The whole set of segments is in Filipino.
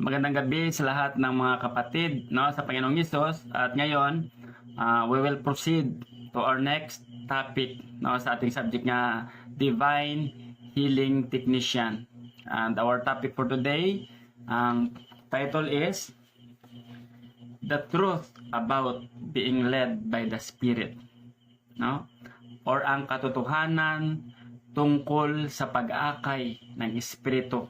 Magandang gabi sa lahat ng mga kapatid, no, sa Panginoong Hesus. At ngayon, we will proceed to our next topic, no, sa ating subject nga Divine Healing Technician. And our topic for today, ang title is The Truth About Being Led by the Spirit, no? Or ang katotohanan tungkol sa pag-aakay ng Espiritu.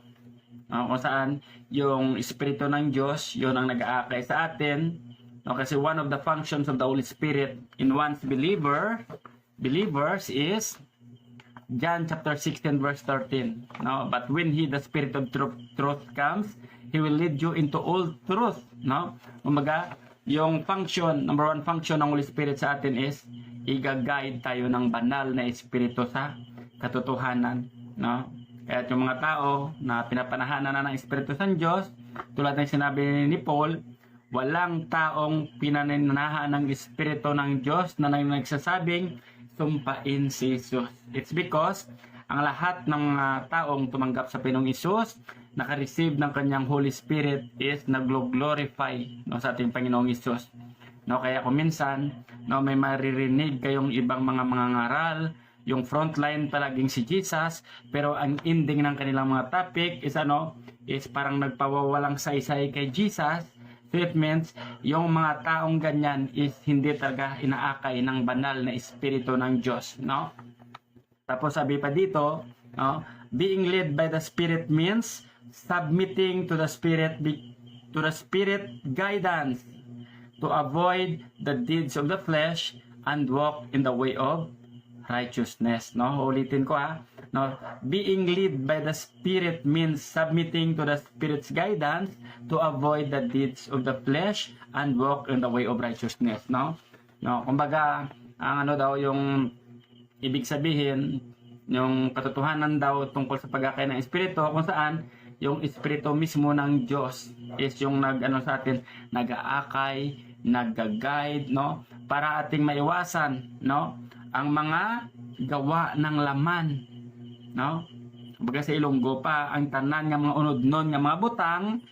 Kung saan yung Espiritu ng Diyos, yun ang nag-aakay sa atin. No, kasi one of the functions of the Holy Spirit in one's believers is John chapter 16 verse 13. No, but when the Spirit of truth comes, He will lead you into all truth. No, kumbaga, yung function, number one function ng Holy Spirit sa atin is i-guide tayo ng banal na Espiritu sa katotohanan. No. Kaya yung mga tao na pinapanahanan na ng Espiritu ng Diyos, tulad ng sinabi ni Paul, walang taong pinananahan ng Espiritu ng Diyos na nagsasabing sumpain si Jesus. It's because ang lahat ng taong tumanggap sa Panginoong Hesus, naka-receive ng kanyang Holy Spirit is naglo-glorify, no, sa ating Panginoong Hesus. No, kaya kung minsan, no, may maririnig kayong ibang mga ngaral, yung frontline palaging si Jesus, pero ang ending ng kanilang mga topic is parang nagpawawalang saysay kay Jesus. So it means, yung mga taong ganyan is hindi talaga inaakay ng banal na Espiritu ng Diyos, no? Tapos sabi pa dito, no, being led by the Spirit means submitting to the Spirit guidance to avoid the deeds of the flesh and walk in the way of righteousness. No, ulitin ko no, being led by the Spirit means submitting to the Spirit's guidance to avoid the deeds of the flesh and walk in the way of righteousness. No, kumbaga ang daw yung ibig sabihin, yung katotohanan daw tungkol sa pag-akay ng Espiritu, kung saan yung Espiritu mismo ng Diyos is yung sa atin, nag-aakay, nag-guide, no, para ating maiwasan, no, ang mga gawa ng laman, no? Kumbaga sa Ilonggo pa, ang tanan nga mga unod-non nga mga butang,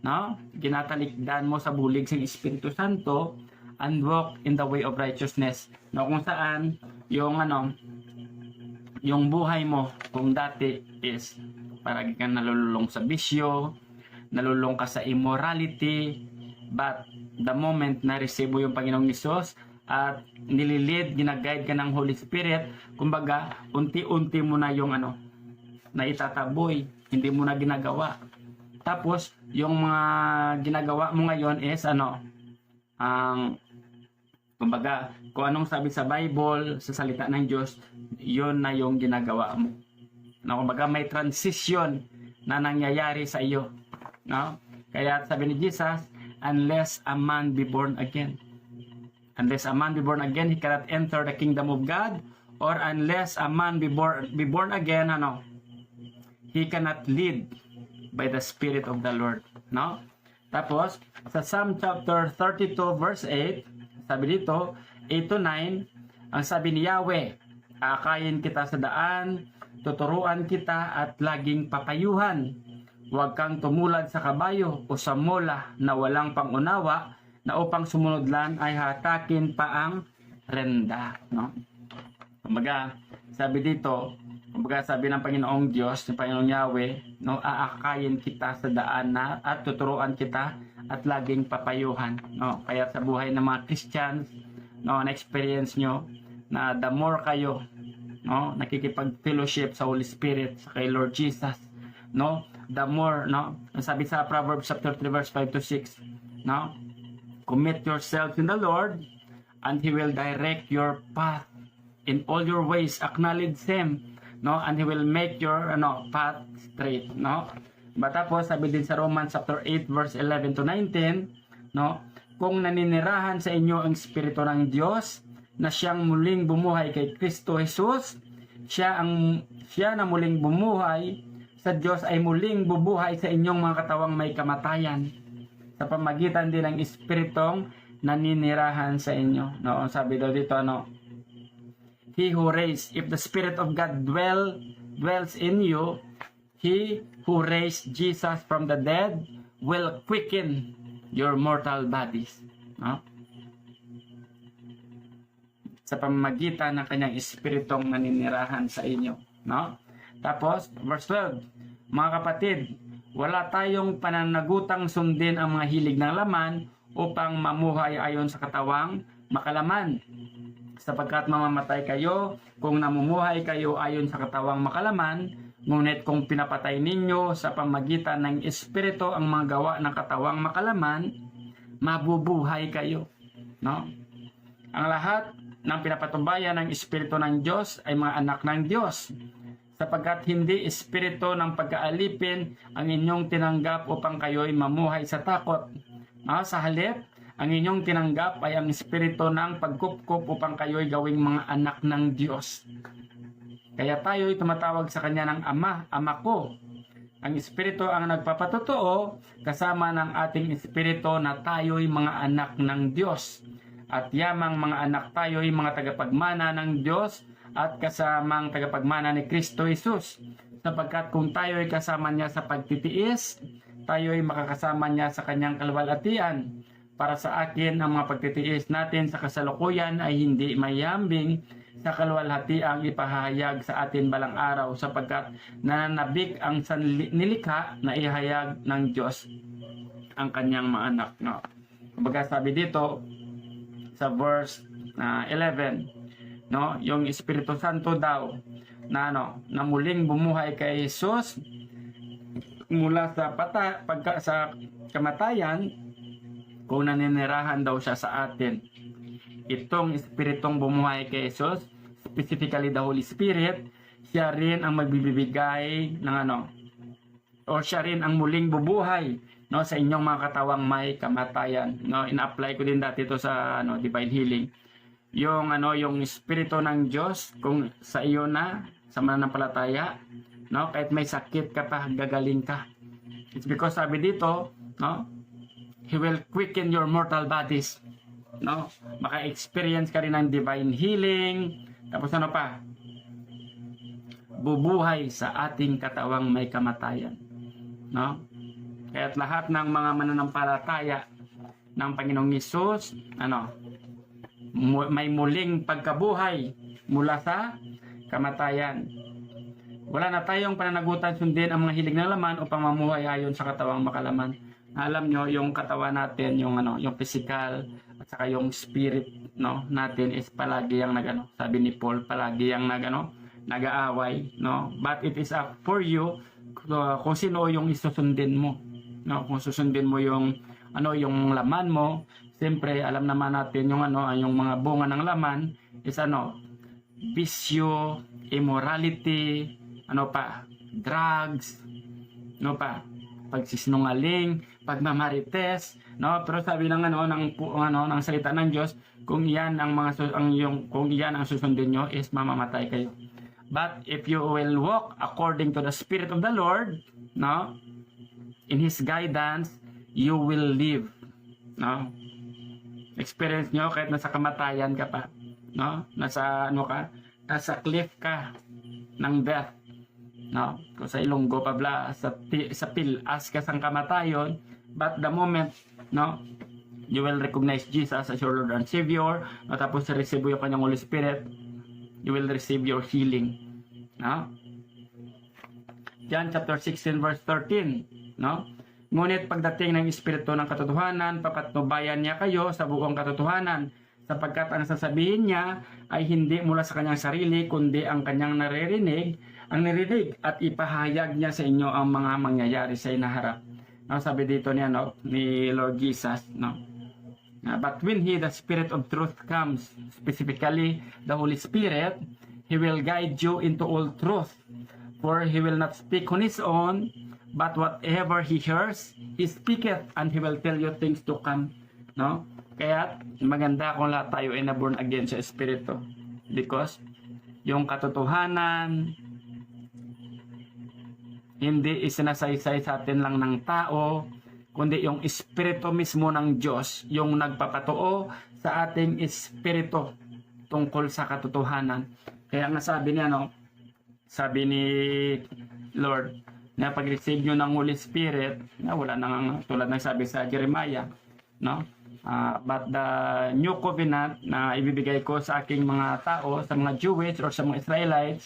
no, ginatalikdan mo sa bulig ng Espiritu Santo and walk in the way of righteousness. No, kung saan yung yung buhay mo kung dati is parang kang nalululong sa bisyo, nalululong ka sa immorality, but the moment na receive mo yung Panginoong Hesus at nililid, ginaguide ka ng Holy Spirit, kumbaga, unti-unti mo na yung na itataboy, hindi mo na ginagawa. Tapos, yung mga ginagawa mo ngayon is kumbaga, kung anong sabi sa Bible, sa salita ng Diyos, yun na yung ginagawa mo. No, kumbaga, may transition na nangyayari sa iyo. No? Kaya sabi ni Jesus, unless a man be born again. Unless a man be born again, he cannot enter the kingdom of God. Or unless a man be born again, he cannot lead by the Spirit of the Lord. No? Tapos, sa Psalm chapter 32 verse 8, sabi dito, 8 to 9, ang sabi ni Yahweh, aakayin kita sa daan, tuturuan kita at laging papayuhan. Huwag kang tumulad sa kabayo o sa mola na walang pangunawa, na upang sumunod lang ay hatakin pa ang renda. No? Kumbaga, sabi dito, sabi ng Panginoong Diyos, ng Panginoong Yahweh, no, aakayin kita sa daan na at tuturuan kita at laging papayuhan. No? Kaya sa buhay ng mga Christians, no, na-experience nyo na the more kayo, no, nakikipag-fellowship sa Holy Spirit, sa kay Lord Jesus, no, the more, no, sabi sa Proverbs chapter 3 verse 5 to 6, no, commit yourself in the Lord, and He will direct your path. In all your ways, acknowledge Him, no, and He will make your path straight, no. Tapos sabi din sa Romans chapter 8 verse 11 to 19, no, kung naninirahan sa inyo ang Espiritu ng Diyos na siyang muling bumuhay kay Kristo Jesus, siya na muling bumuhay sa Diyos ay muling bubuhay sa inyong mga katawang may kamatayan, sa pamagitan din ng Espiritong naninirahan sa inyo. No, sabi daw dito, He who raised, if the Spirit of God dwells in you, He who raised Jesus from the dead will quicken your mortal bodies. No? Sa pamamagitan ng kanyang espiritong naninirahan sa inyo. No? Tapos, verse 12, mga kapatid, wala tayong pananagutang sundin ang mga hilig ng laman upang mamuhay ayon sa katawang makalaman. Sapagkat mamamatay kayo kung namumuhay kayo ayon sa katawang makalaman, ngunit kung pinapatay ninyo sa pamagitan ng espiritu ang mga gawa ng katawang makalaman, mabubuhay kayo. No? Ang lahat ng pinapatubayan ng espiritu ng Diyos ay mga anak ng Diyos. Sapagkat hindi espiritu ng pagkaalipin ang inyong tinanggap upang kayo'y mamuhay sa takot. Sa halip, ang inyong tinanggap ay ang espiritu ng pagkupkup upang kayo'y gawing mga anak ng Diyos. Kaya tayo'y tumatawag sa Kanya ng Ama, Ama ko. Ang espiritu ang nagpapatotoo kasama ng ating espiritu na tayo'y mga anak ng Diyos. At yamang mga anak tayo'y mga tagapagmana ng Diyos at kasamang tagapagmana ni Kristo Jesus. Sapagkat kung tayo'y kasama niya sa pagtitiis, tayo'y makakasama niya sa kanyang kalwalhatian. Para sa akin, ang mga pagtitiis natin sa kasalukuyan ay hindi mayambing sa kalwalhatiang ipahayag sa atin balang araw, sapagkat nananabik ang sanlilikha na ihayag ng Diyos ang kanyang mga anak. No? Kumbaga sabi dito sa verse 11, no, yung Espiritu Santo daw na na muling bumuhay kay Jesus mula sa sa kamatayan, kung naninirahan daw siya sa atin. Itong espiritong bumuhay kay Jesus, specifically the Holy Spirit, siya rin ang magbibigay ng o siya rin ang muling bubuhay, no, sa inyong mga katawang may kamatayan. No, ina-apply ko din dati ito sa divine healing. Yung espiritu ng Diyos kung sa iyo na sa mananampalataya, no, kahit may sakit ka pa, gagaling ka. It's because sabi dito, no, He will quicken your mortal bodies. No, maka-experience ka rin ng divine healing. Tapos ano pa? Bubuhay sa ating katawang may kamatayan. No? Kaya't lahat ng mga mananampalataya ng Panginoong Hesus, may muling pagkabuhay mula sa kamatayan. Wala na tayong pananagutan sundin ang mga hilig ng laman upang mamuhay ayon sa katawang makalaman. Alam nyo, yung katawan natin, yung physical at saka yung spirit, no, natin is palagi yang sabi ni Paul, palagi yang nag-aaway, no? But it is up for you kung sino yung isusundin mo. No, kung susundin mo yung yung laman mo, siyempre alam naman natin yung yung mga bunga ng laman is bisyo, immorality, drugs, pagsisinungaling, pagmamarites, no? Pero sabi ng ng salita ng Diyos, kung iyan ang susundin nyo is mamamatay kayo. But if you will walk according to the Spirit of the Lord, no, in His guidance, you will live. No? Experience nyo kahit nasa kamatayan ka pa, no? Nasa nasa cliff ka ng death. No? Kung sa Ilonggo pabla, sa pilas ka sang kamatayon, but the moment, no, you will recognize Jesus as your Lord and Savior, no, tapos receive yung kanyang Holy Spirit, you will receive your healing. No? John chapter 16 verse 13, no? Ngunit pagdating ng Espiritu ng katotohanan, papatnubayan niya kayo sa buong katotohanan, sapagkat ang sasabihin niya ay hindi mula sa kanyang sarili, kundi ang kanyang narinig at ipahayag niya sa inyo ang mga mangyayari sa inaharap. No, sabi dito niya, ni Lord Jesus, no? But when the Spirit of truth comes, specifically the Holy Spirit, He will guide you into all truth. For He will not speak on His own, but whatever He hears, He speaketh, and He will tell you things to come. No? Kaya maganda kung lahat tayo ay na-born again sa Espiritu. Because yung katotohanan, hindi isinasaysay sa atin lang ng tao, kundi yung Espiritu mismo ng Diyos, yung nagpapatoo sa ating Espiritu tungkol sa katotohanan. Kaya nga sabi niya, sabi ni Lord, na pag-receive nyo ng Holy Spirit, na wala nang tulad ng sabi sa Jeremiah, no? But the new covenant na ibibigay ko sa aking mga tao, sa mga Jewish or sa mga Israelites,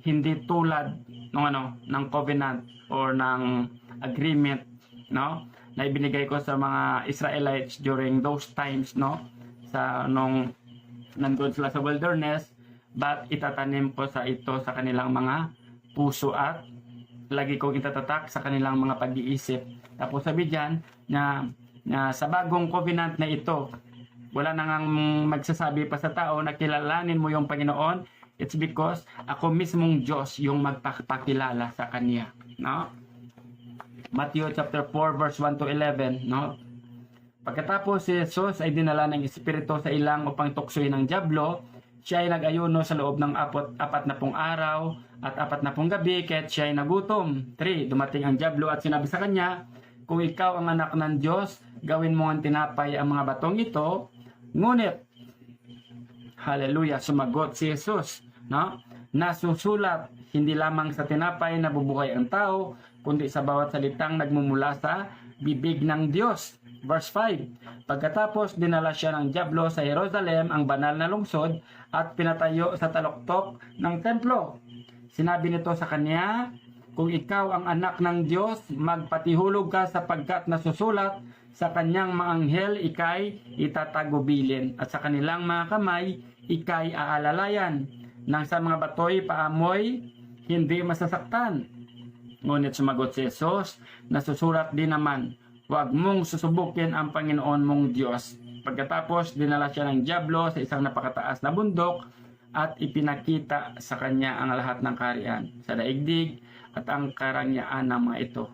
hindi tulad ng covenant or ng agreement, no, na ibinigay ko sa mga Israelites during those times, no, sa nung nandun sila sa wilderness, but itatanim ko sa kanilang mga puso at lagi kong itatatak sa kanilang mga pag-iisip. Tapos sabi diyan na sa bagong covenant na ito, wala nang magsasabi pa sa tao na kilalanin mo yung Panginoon. It's because ako mismong Diyos yung magpapakilala sa Kanya, no? Matthew chapter 4 verse 1 to 11, no? Pagkatapos si Jesus ay dinala ng Espiritu sa ilang upang tuksoin ng dyablo. Siya ay nag-ayuno sa loob ng 40 araw at 40 gabi, kaya't siya ay nagutom. 3. Dumating ang dyablo at sinabi sa kanya, kung ikaw ang anak ng Diyos, gawin mo ang tinapay ang mga batong ito. Ngunit, hallelujah, sumagot si Jesus, no? Nasusulat, hindi lamang sa tinapay na bubuhay ang tao, kundi sa bawat salitang nagmumula sa bibig ng Diyos. Verse 5, pagkatapos dinala siya ng dyablo sa Jerusalem, ang banal na lungsod, at pinatayo sa taluktok ng templo. Sinabi nito sa kanya, kung ikaw ang anak ng Diyos, magpatihulog ka sapagkat nasusulat, sa kanyang mga anghel ikay itatagubilin, at sa kanilang mga kamay ikay aalalayan, nang sa mga batoy paamoy hindi masasaktan. Ngunit sumagot si Jesus, nasusulat din naman, huwag mong susubukin ang Panginoon mong Diyos. Pagkatapos, dinala siya ng dyablo sa isang napakataas na bundok at ipinakita sa kanya ang lahat ng kaharian sa daigdig at ang karangyaan ng mga ito.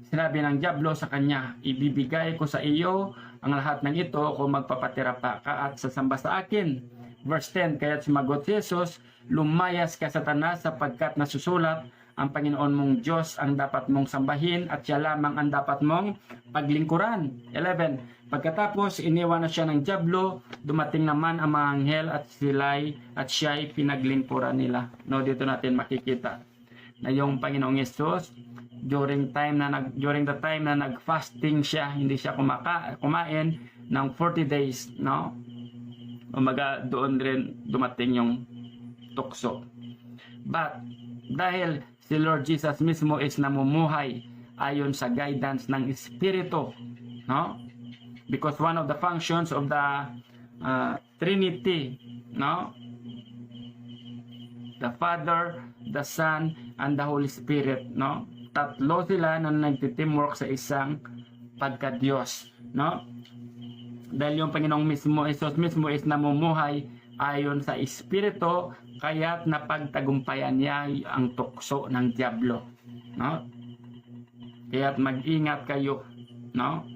Sinabi ng dyablo sa kanya, ibibigay ko sa iyo ang lahat ng ito kung magpapatira pa ka at sasamba sa akin. Verse 10, kaya't sumagot si Jesus, lumayas ka Satanas sapagkat nasusulat, ang Panginoon mong Diyos ang dapat mong sambahin at siya lamang ang dapat mong paglingkuran. 11. Pagkatapos iniwan na siya ng dyablo, dumating naman ang mga anghel at siya'y pinaglingkuran nila. No, dito natin makikita na yung Panginoong Yesus during the time na nag-fasting siya, hindi siya kumain ng 40 days, no? Umaga doon rin dumating yung tukso. But dahil si Lord Jesus mismo is namumuhay ayon sa guidance ng Espiritu, no? Because one of the functions of the Trinity, no? The Father, the Son, and the Holy Spirit, no? Tatlo sila na nagti-teamwork sa isang pagka-Diyos, no? Dahil yung Panginoong mismo, Jesus mismo is namumuhay ayon sa Espiritu, kaya't napagtagumpayan niya ang tukso ng dyablo, no? Kaya't mag-ingat kayo, no?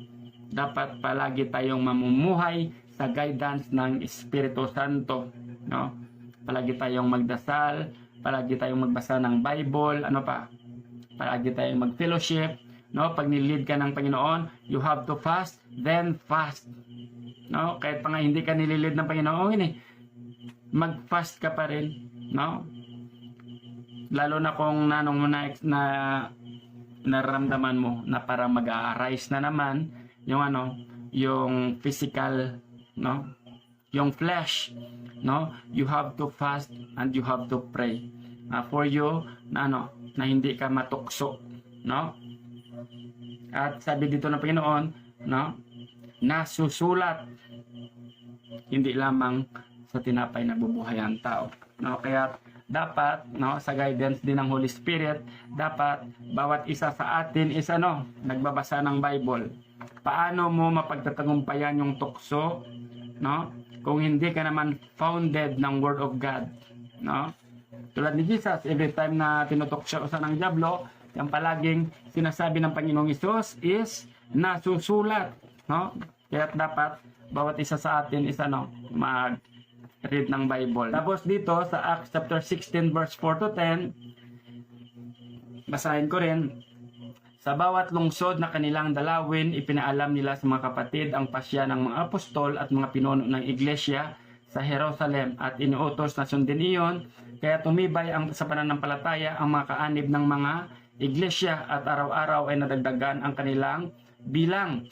Dapat palagi tayong mamumuhay sa guidance ng Espiritu Santo, no? Palagi tayong magdasal, palagi tayong magbasa ng Bible, ano pa? Palagi tayong mag-fellowship, no? Pag nilid ka ng Panginoon, you have to fast, then fast, no? Kahit pa nga hindi ka nililid ng Panginoon, mag-fast ka pa rin, no? Lalo na kung nanong mo na nararamdaman mo na para mag-a-arise na naman yung physical, no? Yung flesh, no? You have to fast and you have to pray for you na hindi ka matukso, no? At sabi dito ng Panginoon, no? Nasusulat, hindi lamang sa tinapay na bubuhay ang tao, no? Kaya dapat, no, sa guidance din ng Holy Spirit, dapat bawat isa sa atin is nagbabasa ng Bible. Paano mo mapagtatagumpayan yung tukso, no? Kung hindi ka naman founded ng Word of God, no? Tulad ni Jesus, every time na tinutukso sa ng dyablo, yung palaging sinasabi ng Panginoong Hesus is nasusulat, no? Kaya dapat bawat isa sa atin is mag-read ng Bible. Tapos dito sa Acts chapter 16 verse 4 to 10, basahin ko rin. Sa bawat lungsod na kanilang dalawin, ipinaalam nila sa mga kapatid ang pasya ng mga apostol at mga pinuno ng iglesia sa Jerusalem at inuutos na sundin iyon. Kaya tumibay sa pananampalataya ang mga kaanib ng mga iglesia at araw-araw ay nadagdagan ang kanilang bilang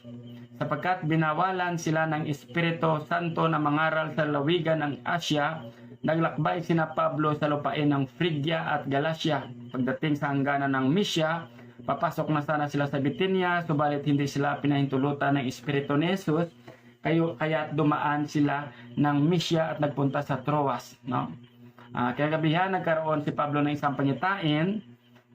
sapagkat binawalan sila ng Espiritu Santo na mangaral sa lawigan ng Asya. Naglakbay sina Pablo sa lupain ng Phrygia at Galacia. Pagdating sa hangganan ng Mysia, papasok na sana sila sa Bitinia, subalit hindi sila pinahintulutan ng Espiritu ni Jesus, kaya dumaan sila ng Mysia at nagpunta sa Troas. No? Kaya gabihan nagkaroon si Pablo ng isang pangitain.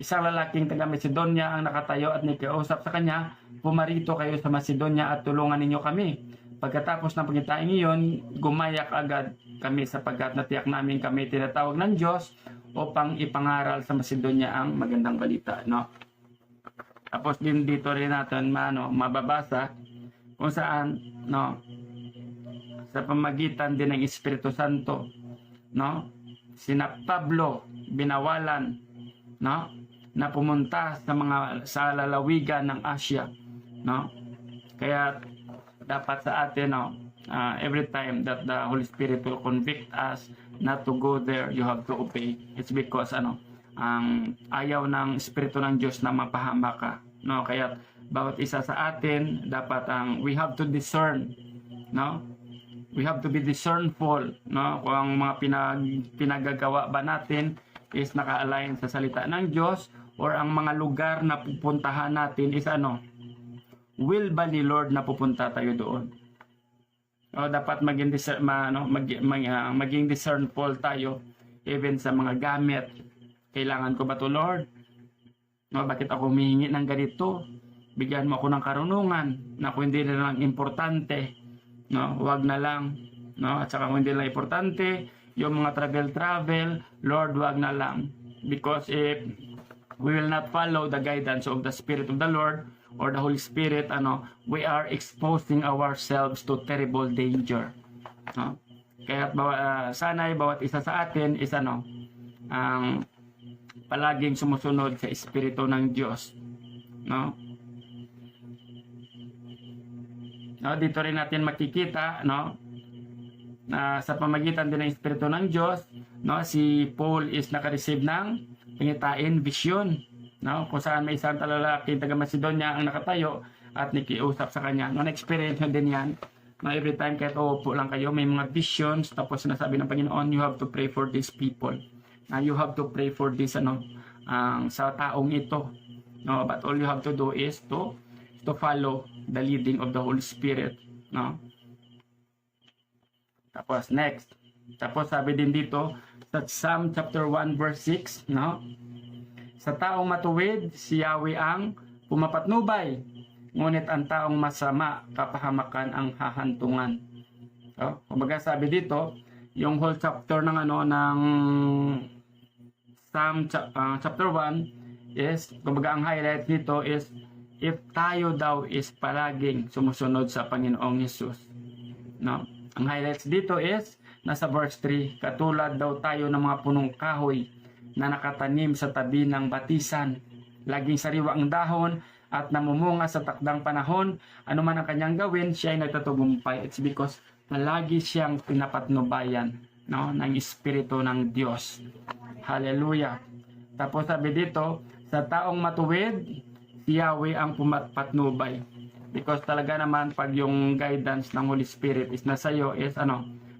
Isang lalaking taga Macedonia ang nakatayo at nakiusap sa kanya, pumarito kayo sa Macedonia at tulungan ninyo kami. Pagkatapos ng pangitain iyon, gumayak agad kami sapagkat natiyak namin kami tinatawag ng Diyos upang ipangaral sa Macedonia ang magandang balita. No? Tapos din dito rin natin mababasa kung saan sa pamagitan din ng Espiritu Santo, sina Pablo binawalan na pumunta sa lalawigan ng Asya, kaya dapat sa atin every time that the Holy Spirit will convict us not to go there, you have to obey. It's because ang ayaw ng Espiritu ng Diyos na mapahama ka, kaya bawat isa sa atin dapat we have to discern, we have to be discernful, kung ang mga pinagagawa ba natin is naka-align sa salita ng Diyos, or ang mga lugar na pupuntahan natin is will ba ni Lord na pupunta tayo doon. Dapat maging discernful tayo even sa mga gamit. Kailangan ko ba to, Lord? Bakit ako humihingi ng ganito? Bigyan mo ako ng karunungan na kung hindi na lang importante, wag na lang, at saka kung hindi lang importante yung mga travel, Lord, wag na lang, because if we will not follow the guidance of the Spirit of the Lord or the Holy Spirit, we are exposing ourselves to terrible danger. Kaya sana'y bawat isa sa atin is ang palaging sumusunod sa Espiritu ng Diyos. Dito rin natin makikita na sa pamagitan din ng Espiritu ng Diyos, si Paul is naka-receive ng pangitain, vision, kung saan may isang lalaki taga Macedonia ang nakatayo at nakiusap sa kanya. Na-experience nyo din yan. Every time kahit uupo lang kayo, may mga visions, tapos sinasabi ng Panginoon, you have to pray for these people. You have to pray for this sa taong ito. But all you have to do is to follow the leading of the Holy Spirit. Tapos next. Tapos sabi din dito sa Psalm chapter 1 verse 6, sa taong matuwid, si Yahweh ang pumapatnubay, ngunit ang taong masama, kapahamakan ang hahantungan. Kumbaga sabi dito, yung whole chapter ng Psalm chapter 1 is, kumbaga ang highlight dito is, if tayo daw is palaging sumusunod sa Panginoong Hesus. Ang highlights dito is, nasa verse 3, katulad daw tayo ng mga punong kahoy na nakatanim sa tabi ng batisan. Laging sariwa ang dahon at namumunga sa takdang panahon. Ano man ang kanyang gawin, siya ay nagtatagumpay. It's because palagi siyang pinapatnubayan ng Espiritu ng Diyos. Hallelujah. Tapos sabi dito, sa taong matuwid, si Yahweh ang pumapatnubay. Because talaga naman pag yung guidance ng Holy Spirit is nasa iyo is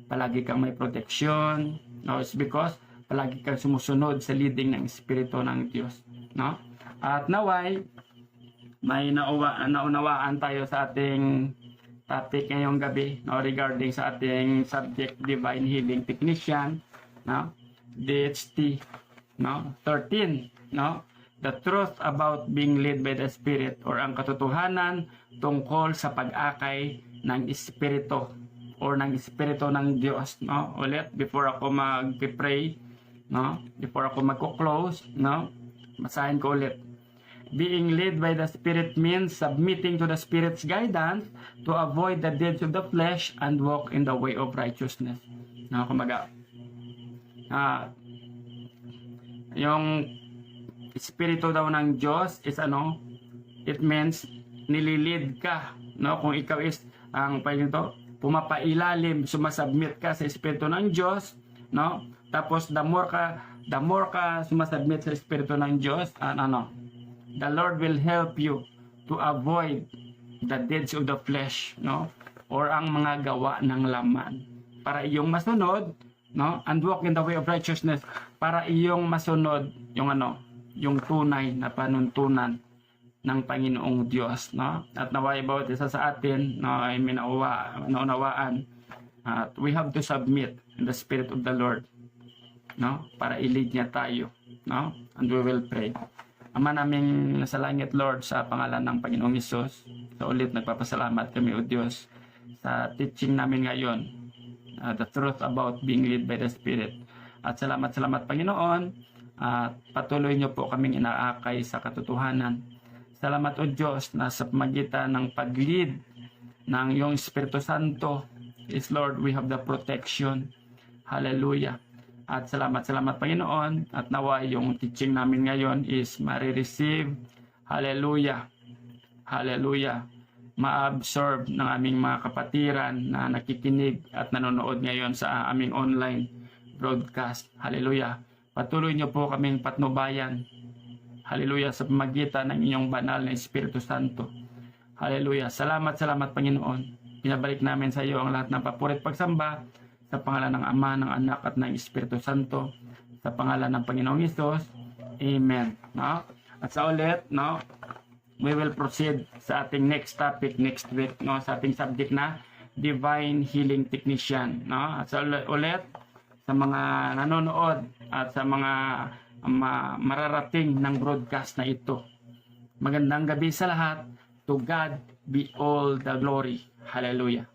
palagi kang may protection. It's because palagi kang sumusunod sa leading ng Espiritu ng Diyos. At naway, may naunawaan tayo sa ating topic ngayong gabi regarding sa ating subject, Divine Healing Technician, DHT 13, the truth about being led by the Spirit, or ang katotohanan tungkol sa pag-akay ng Espiritu or ng Espiritu ng Diyos. Ulit, before ako mag-pray, before ako mag-close, basahin ko ulit. Being led by the Spirit means submitting to the Spirit's guidance to avoid the deeds of the flesh and walk in the way of righteousness. Kumaga, yung Espiritu daw ng Diyos is it means nililid ka, kung ikaw is pumapailalim, sumasubmit ka sa Espiritu ng Diyos, tapos the more ka sumasubmit sa Espiritu ng Diyos, The Lord will help you to avoid the deeds of the flesh, no? Or ang mga gawa ng laman. Para iyong masunod, no? And walk in the way of righteousness. Para iyong masunod yung yung tunay na panuntunan ng Panginoong Diyos, no? At naway bawat isa sa atin, no, ay naunawaan. We have to submit in the Spirit of the Lord, no? Para i-lead niya tayo, no? And we will pray. Ama naming nasa langit, Lord, sa pangalan ng Panginoong Hesus, sa ulit nagpapasalamat kami, O Diyos, sa teaching namin ngayon, the truth about being led by the Spirit. At salamat, Panginoon, at patuloy niyo po kaming inaakay sa katotohanan. Salamat, O Diyos, na sa pamagitan ng pag-lead ng iyong Espiritu Santo is, Lord, we have the protection. Hallelujah. At salamat, Panginoon, at nawa yung teaching namin ngayon is marireceive, hallelujah, hallelujah, ma-absorb ng aming mga kapatiran na nakikinig at nanonood ngayon sa aming online broadcast. Hallelujah. Patuloy niyo po kaming patnubayan, hallelujah, sa pamagitan ng inyong banal na Espiritu Santo. Hallelujah. Salamat, Panginoon. Pinabalik namin sa iyo ang lahat ng papuri at pagsamba sa pangalan ng Ama, ng Anak, at ng Espiritu Santo. Sa pangalan ng Panginoong Hesus. Amen. No? At sa ulit, no, we will proceed sa ating next topic next week, no, sa ating subject na Divine Healing Technician. No? At sa ulit, sa mga nanonood at sa mga mararating ng broadcast na ito. Magandang gabi sa lahat. To God be all the glory. Hallelujah.